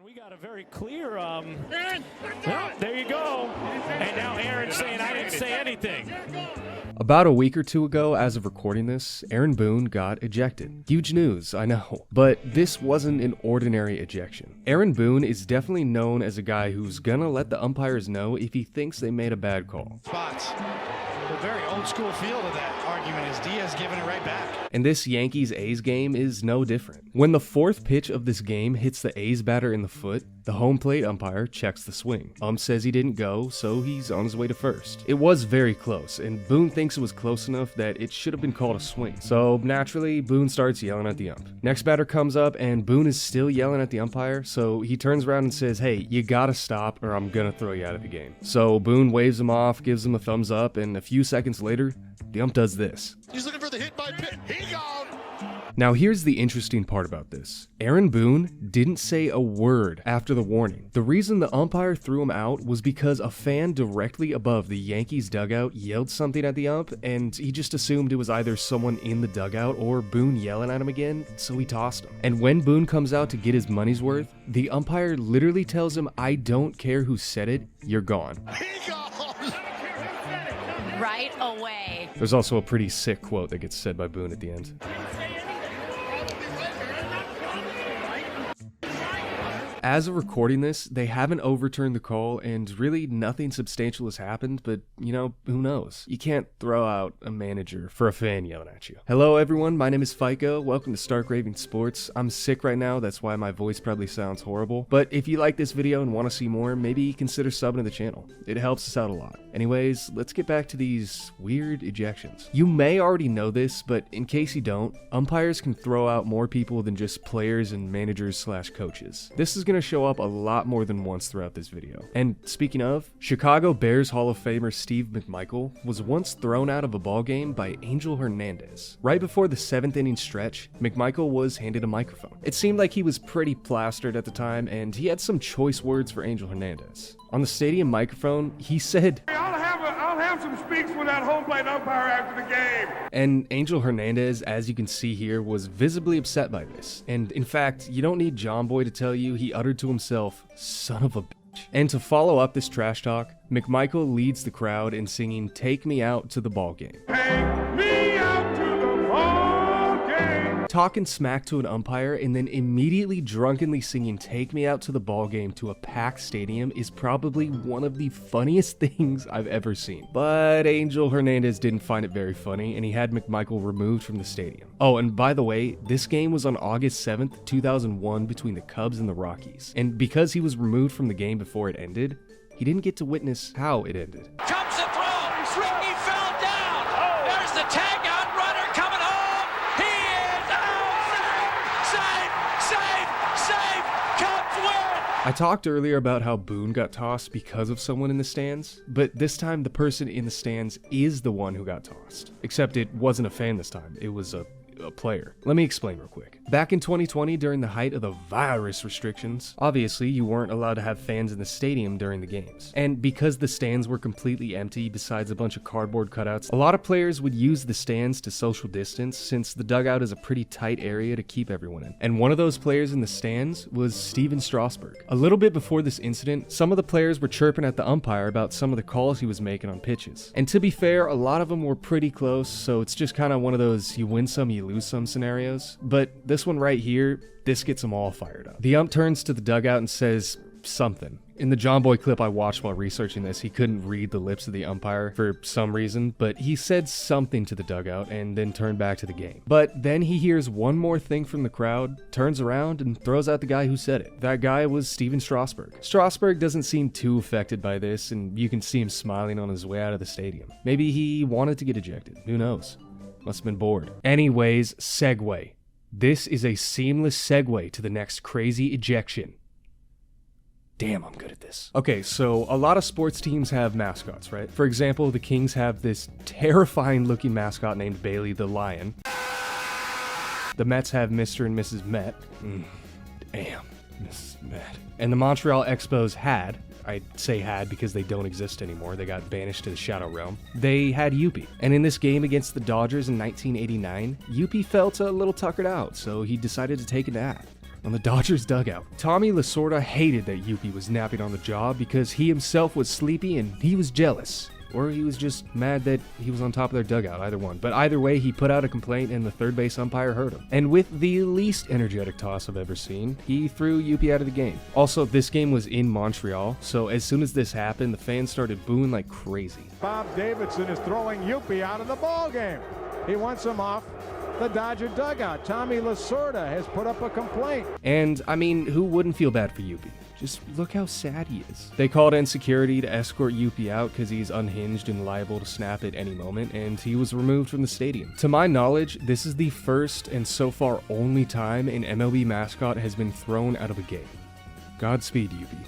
We got a very clear, well, there you go. And now Aaron's saying I didn't say anything. About a week or two ago, as of recording this, Aaron Boone got ejected. Huge news, I know. But this wasn't an ordinary ejection. Aaron Boone is definitely known as a guy who's gonna let the umpires know if he thinks they made a bad call. Spots. A very old school feel to that argument is Diaz giving it right back. And this Yankees-A's game is no different. When the fourth pitch of this game hits the A's batter in the foot, the home plate umpire checks the swing. Says he didn't go, so he's on his way to first. It was very close, and Boone thinks it was close enough that it should have been called a swing. So naturally, Boone starts yelling at the ump. Next batter comes up, and Boone is still yelling at the umpire, so he turns around and says, "Hey, you gotta stop or I'm gonna throw you out of the game." So Boone waves him off, gives him a thumbs up, and a few seconds later, the ump does this. He's looking for the hit by pitch. He gone. Now here's the interesting part about this. Aaron Boone didn't say a word after the warning. The reason the umpire threw him out was because a fan directly above the Yankees dugout yelled something at the ump, and he just assumed it was either someone in the dugout or Boone yelling at him again, so he tossed him. And when Boone comes out to get his money's worth, the umpire literally tells him, "I don't care who said it, you're gone." He gone. Right away. There's also a pretty sick quote that gets said by Boone at the end. As of recording this, they haven't overturned the call, and really nothing substantial has happened, but, who knows? You can't throw out a manager for a fan yelling at you. Hello everyone, my name is FICO, welcome to Raving Sports. I'm sick right now, that's why my voice probably sounds horrible, but if you like this video and want to see more, maybe consider subbing to the channel. It helps us out a lot. Anyways, let's get back to these weird ejections. You may already know this, but in case you don't, umpires can throw out more people than just players and managers/coaches. This is going to show up a lot more than once throughout this video. And speaking of, Chicago Bears Hall of Famer Steve McMichael was once thrown out of a ball game by Angel Hernandez. Right before the 7th inning stretch, McMichael was handed a microphone. It seemed like he was pretty plastered at the time, and he had some choice words for Angel Hernandez. On the stadium microphone, he said, I'll have some speaks with that home plate umpire after the game. And Angel Hernandez, as you can see here, was visibly upset by this. And in fact, you don't need John Boy to tell you, he uttered to himself, "Son of a bitch." And to follow up this trash talk, McMichael leads the crowd in singing "Take Me Out to the Ball Game." Take me out to the ball game. Talking smack to an umpire and then immediately drunkenly singing "Take Me Out to the Ball Game" to a packed stadium is probably one of the funniest things I've ever seen. But Angel Hernandez didn't find it very funny, and he had McMichael removed from the stadium. Oh, and by the way, this game was on August 7th, 2001 between the Cubs and the Rockies. And because he was removed from the game before it ended, he didn't get to witness how it ended. Comes the throw. Ricky fell down. There's the tag out runner coming home. He is out. Save. Cubs win. I talked earlier about how Boone got tossed because of someone in the stands, but this time the person in the stands is the one who got tossed. Except it wasn't a fan this time, it was a player. Let me explain real quick. Back in 2020, during the height of the virus restrictions, obviously you weren't allowed to have fans in the stadium during the games. And because the stands were completely empty besides a bunch of cardboard cutouts, a lot of players would use the stands to social distance since the dugout is a pretty tight area to keep everyone in. And one of those players in the stands was Steven Strasburg. A little bit before this incident, some of the players were chirping at the umpire about some of the calls he was making on pitches. And to be fair, a lot of them were pretty close, so it's just kind of one of those you win some, you lose some scenarios. But this one right here, this gets them all fired up. The ump turns to the dugout and says something. In the John Boy clip I watched while researching this, he couldn't read the lips of the umpire for some reason, but he said something to the dugout and then turned back to the game. But then he hears one more thing from the crowd, turns around, and throws out the guy who said it. That guy was Steven Strasburg. Strasburg doesn't seem too affected by this, and you can see him smiling on his way out of the stadium. Maybe he wanted to get ejected. Who knows? Must have been bored. Anyways, segue. This is a seamless segue to the next crazy ejection. Damn, I'm good at this. Okay, so a lot of sports teams have mascots, right? For example, the Kings have this terrifying looking mascot named Bailey the Lion. The Mets have Mr. and Mrs. Met. Damn, Mrs. Met. And the Montreal Expos had, I say had because they don't exist anymore, they got banished to the Shadow Realm, they had Youppi. And in this game against the Dodgers in 1989, Youppi felt a little tuckered out, so he decided to take a nap. on the Dodgers dugout. Tommy Lasorda hated that Yuppie was napping on the job because he himself was sleepy and he was jealous. Or he was just mad that he was on top of their dugout, either one. But either way, he put out a complaint and the third base umpire heard him. And with the least energetic toss I've ever seen, he threw Yuppie out of the game. Also, this game was in Montreal, so as soon as this happened, the fans started booing like crazy. Bob Davidson is throwing Yuppie out of the ball game. He wants him off the Dodger dugout. Tommy Lasorda has put up a complaint. And, I mean, who wouldn't feel bad for Yuppie? Just look how sad he is. They called in security to escort Yuppie out because he's unhinged and liable to snap at any moment, and he was removed from the stadium. To my knowledge, this is the first and so far only time an MLB mascot has been thrown out of a game. Godspeed, Yuppie.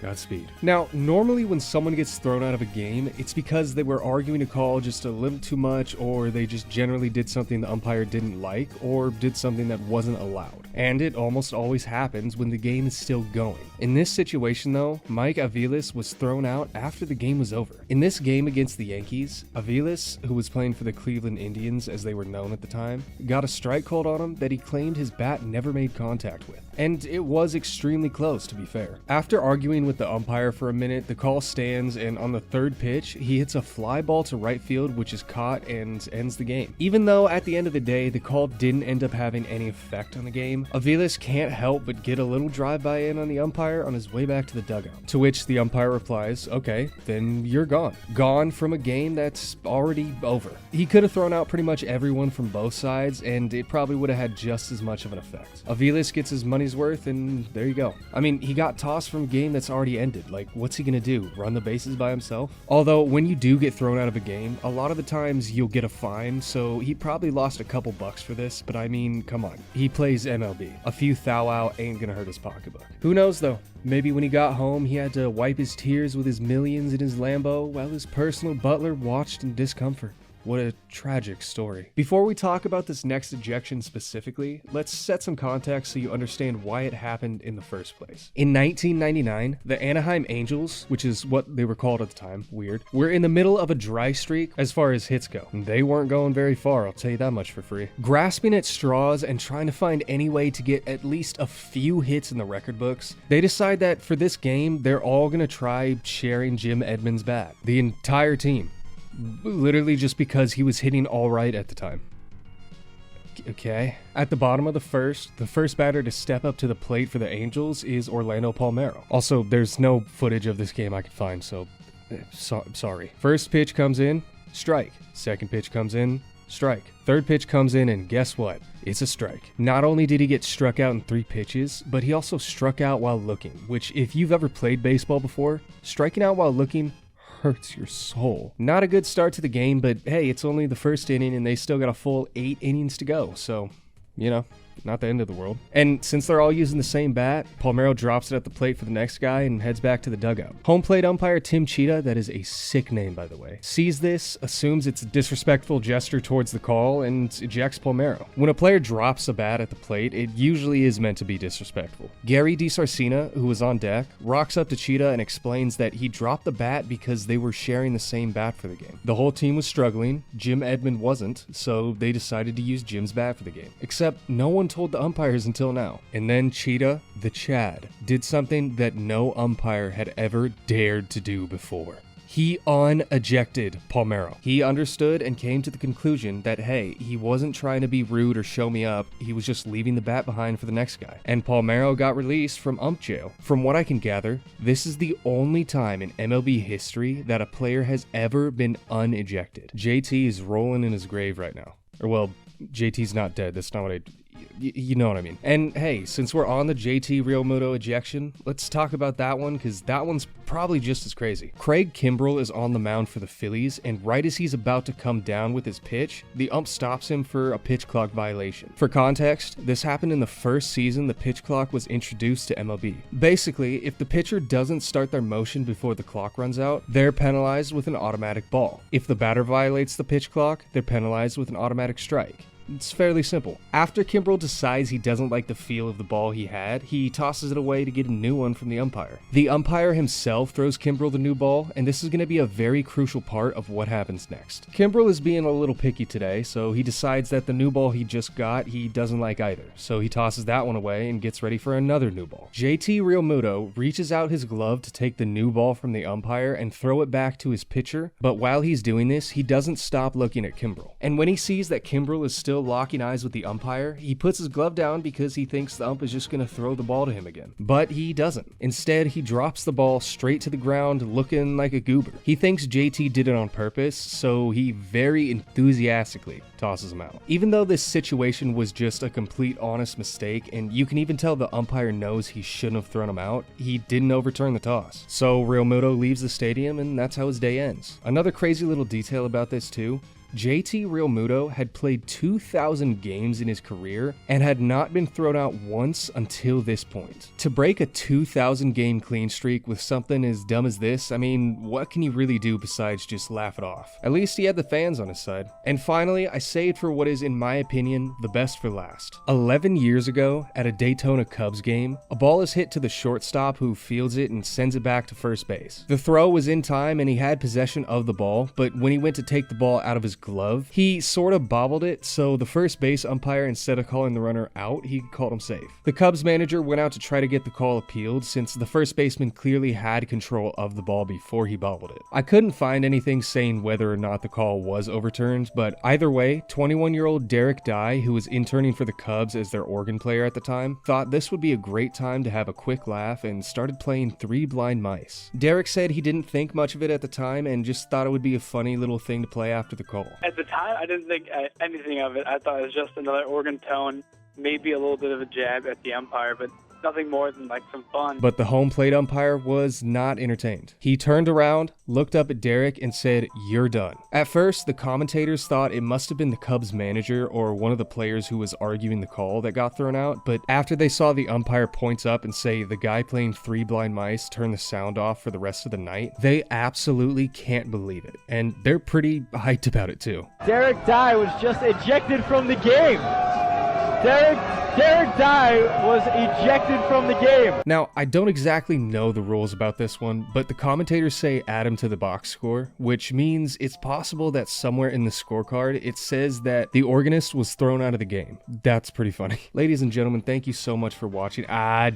Godspeed. Now, normally when someone gets thrown out of a game, it's because they were arguing a call just a little too much, or they just generally did something the umpire didn't like, or did something that wasn't allowed. And it almost always happens when the game is still going. In this situation though, Mike Aviles was thrown out after the game was over. In this game against the Yankees, Aviles, who was playing for the Cleveland Indians as they were known at the time, got a strike called on him that he claimed his bat never made contact with. And it was extremely close, to be fair. After arguing with the umpire for a minute, the call stands, and on the third pitch, he hits a fly ball to right field, which is caught and ends the game. Even though at the end of the day, the call didn't end up having any effect on the game, Aviles can't help but get a little drive-by in on the umpire on his way back to the dugout. To which the umpire replies, okay, then you're gone. Gone from a game that's already over. He could have thrown out pretty much everyone from both sides, and it probably would have had just as much of an effect. Aviles gets his money's worth, and there you go. I mean, he got tossed from a game that's already ended. Like, what's he gonna do? Run the bases by himself? Although, when you do get thrown out of a game, a lot of the times you'll get a fine, so he probably lost a couple bucks for this, but I mean, come on. He plays MLB. A few thou out ain't gonna hurt his pocketbook. Who knows, though? Maybe when he got home, he had to wipe his tears with his millions in his Lambo while his personal butler watched in discomfort. What a tragic story. Before we talk about this next ejection specifically, let's set some context so you understand why it happened in the first place. In 1999, the Anaheim Angels, which is what they were called at the time, weird, were in the middle of a dry streak as far as hits go. They weren't going very far, I'll tell you that much for free. Grasping at straws and trying to find any way to get at least a few hits in the record books, they decide that for this game, they're all gonna try sharing Jim Edmonds' bat. The entire team. Literally just because he was hitting all right at the time. Okay. At the bottom of the first batter to step up to the plate for the Angels is Orlando Palmeiro. Also, there's no footage of this game I could find, so sorry. First pitch comes in, strike. Second pitch comes in, strike. Third pitch comes in, and guess what? It's a strike. Not only did he get struck out in 3 pitches, but he also struck out while looking, which if you've ever played baseball before, striking out while looking hurts your soul. Not a good start to the game, but hey, it's only the first inning and they still got a full 8 innings to go, so, you know, not the end of the world. And since they're all using the same bat, Palmeiro drops it at the plate for the next guy and heads back to the dugout. Home plate umpire Tim Cheetah, that is a sick name by the way, sees this, assumes it's a disrespectful gesture towards the call, and ejects Palmeiro. When a player drops a bat at the plate, it usually is meant to be disrespectful. Gary DiSarcina, who was on deck, rocks up to Cheetah and explains that he dropped the bat because they were sharing the same bat for the game. The whole team was struggling, Jim Edmonds wasn't, so they decided to use Jim's bat for the game. Except no one told the umpires until now. And then Cheetah, the Chad, did something that no umpire had ever dared to do before. He un-ejected Palmeiro. He understood and came to the conclusion that, hey, he wasn't trying to be rude or show me up, he was just leaving the bat behind for the next guy. And Palmeiro got released from ump jail. From what I can gather, this is the only time in MLB history that a player has ever been un-ejected. JT is rolling in his grave right now. Or well, JT's not dead, that's not what you know what I mean. And hey, since we're on the JT Realmuto ejection, let's talk about that one, because that one's probably just as crazy. Craig Kimbrell is on the mound for the Phillies, and right as he's about to come down with his pitch, the ump stops him for a pitch clock violation. For context, this happened in the first season the pitch clock was introduced to MLB. Basically, if the pitcher doesn't start their motion before the clock runs out, they're penalized with an automatic ball. If the batter violates the pitch clock, they're penalized with an automatic strike. It's fairly simple. After Kimbrel decides he doesn't like the feel of the ball he had, he tosses it away to get a new one from the umpire. The umpire himself throws Kimbrel the new ball, and this is going to be a very crucial part of what happens next. Kimbrel is being a little picky today, so he decides that the new ball he just got he doesn't like either, so he tosses that one away and gets ready for another new ball. JT Realmuto reaches out his glove to take the new ball from the umpire and throw it back to his pitcher, but while he's doing this, he doesn't stop looking at Kimbrel. And when he sees that Kimbrel is still locking eyes with the umpire, he puts his glove down because he thinks the ump is just going to throw the ball to him again. But he doesn't. Instead, he drops the ball straight to the ground looking like a goober. He thinks JT did it on purpose, so he very enthusiastically tosses him out. Even though this situation was just a complete honest mistake, and you can even tell the umpire knows he shouldn't have thrown him out, he didn't overturn the toss. So Realmuto leaves the stadium, and that's how his day ends. Another crazy little detail about this too, JT Realmuto had played 2,000 games in his career and had not been thrown out once until this point. To break a 2,000 game clean streak with something as dumb as this, I mean, what can you really do besides just laugh it off? At least he had the fans on his side. And finally, I saved for what is, in my opinion, the best for last. 11 years ago, at a Daytona Cubs game, a ball is hit to the shortstop who fields it and sends it back to first base. The throw was in time and he had possession of the ball, but when he went to take the ball out of his glove, he sort of bobbled it, so the first base umpire, instead of calling the runner out, he called him safe. The Cubs manager went out to try to get the call appealed since the first baseman clearly had control of the ball before he bobbled it. I couldn't find anything saying whether or not the call was overturned, but either way, 21-year-old Derek Dye, who was interning for the Cubs as their organ player at the time, thought this would be a great time to have a quick laugh and started playing Three Blind Mice. Derek said he didn't think much of it at the time and just thought it would be a funny little thing to play after the call. At the time, I didn't think anything of it. I thought it was just another organ tone, maybe a little bit of a jab at the umpire, but nothing more than like some fun. But the home plate umpire was not entertained. He turned around, looked up at Derek, and said, "You're done." At first, the commentators thought it must have been the Cubs manager or one of the players who was arguing the call that got thrown out, but after they saw the umpire point up and say the guy playing Three Blind Mice turned the sound off for the rest of the night, they absolutely can't believe it. And they're pretty hyped about it too. Derek Dye was just ejected from the game. Derek Dye was ejected from the game. Now, I don't exactly know the rules about this one, but the commentators say add him to the box score, which means it's possible that somewhere in the scorecard it says that the organist was thrown out of the game. That's pretty funny. Ladies and gentlemen, thank you so much for watching.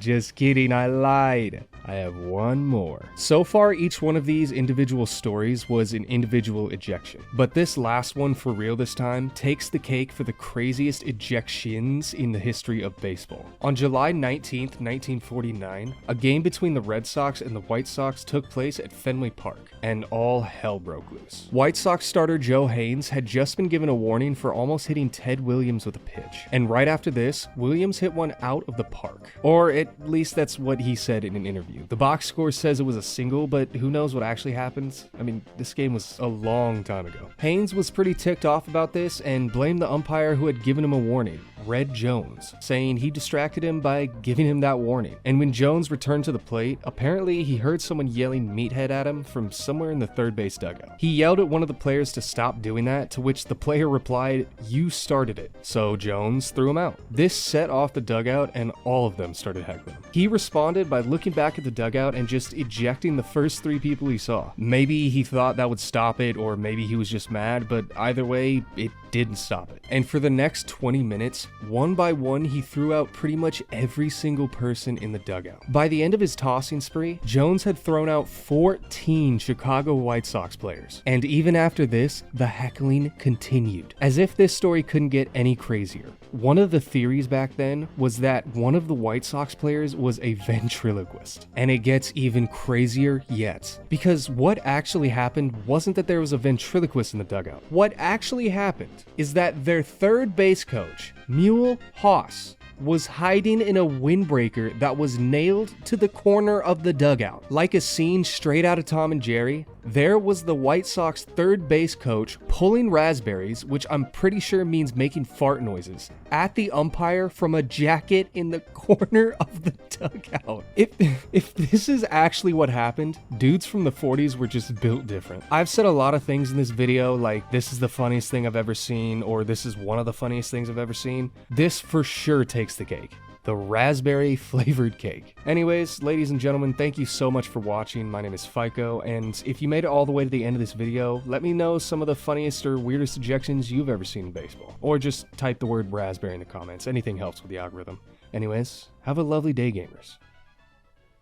Just kidding, I lied. I have one more. So far, each one of these individual stories was an individual ejection, but this last one for real this time takes the cake for the craziest ejections in the history of baseball. On July 19th, 1949, a game between the Red Sox and the White Sox took place at Fenway Park, and all hell broke loose. White Sox starter Joe Haynes had just been given a warning for almost hitting Ted Williams with a pitch, and right after this, Williams hit one out of the park. Or at least that's what he said in an interview. The box score says it was a single, but who knows what actually happened? I mean, this game was a long time ago. Haynes was pretty ticked off about this and blamed the umpire who had given him a warning, Red Jones, saying he distracted him by giving him that warning. And when Jones returned to the plate, apparently he heard someone yelling meathead at him from somewhere in the third base dugout. He yelled at one of the players to stop doing that, to which the player replied, "You started it." So Jones threw him out. This set off the dugout and all of them started heckling him. He responded by looking back at the dugout and just ejecting the first three people he saw. Maybe he thought that would stop it, or maybe he was just mad, but either way, it didn't stop it. And for the next 20 minutes, one by one, he threw out pretty much every single person in the dugout. By the end of his tossing spree, Jones had thrown out 14 Chicago White Sox players. And even after this, the heckling continued. As if this story couldn't get any crazier. One of the theories back then was that one of the White Sox players was a ventriloquist. And it gets even crazier yet. Because what actually happened wasn't that there was a ventriloquist in the dugout. What actually happened is that their third base coach, Mule Haas, was hiding in a windbreaker that was nailed to the corner of the dugout. Like a scene straight out of Tom and Jerry, There was the White Sox third base coach pulling raspberries, which I'm pretty sure means making fart noises, at the umpire from a jacket in the corner of the dugout. If this is actually what happened, dudes from the 40s were just built different. I've said a lot of things in this video, like this is the funniest thing I've ever seen, or this is one of the funniest things I've ever seen. This for sure takes the cake. The raspberry flavored cake. Anyways, ladies and gentlemen, thank you so much for watching. My name is FICO, and if you made it all the way to the end of this video, let me know some of the funniest or weirdest ejections you've ever seen in baseball. Or just type the word raspberry in the comments. Anything helps with the algorithm. Anyways, have a lovely day, gamers.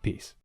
Peace.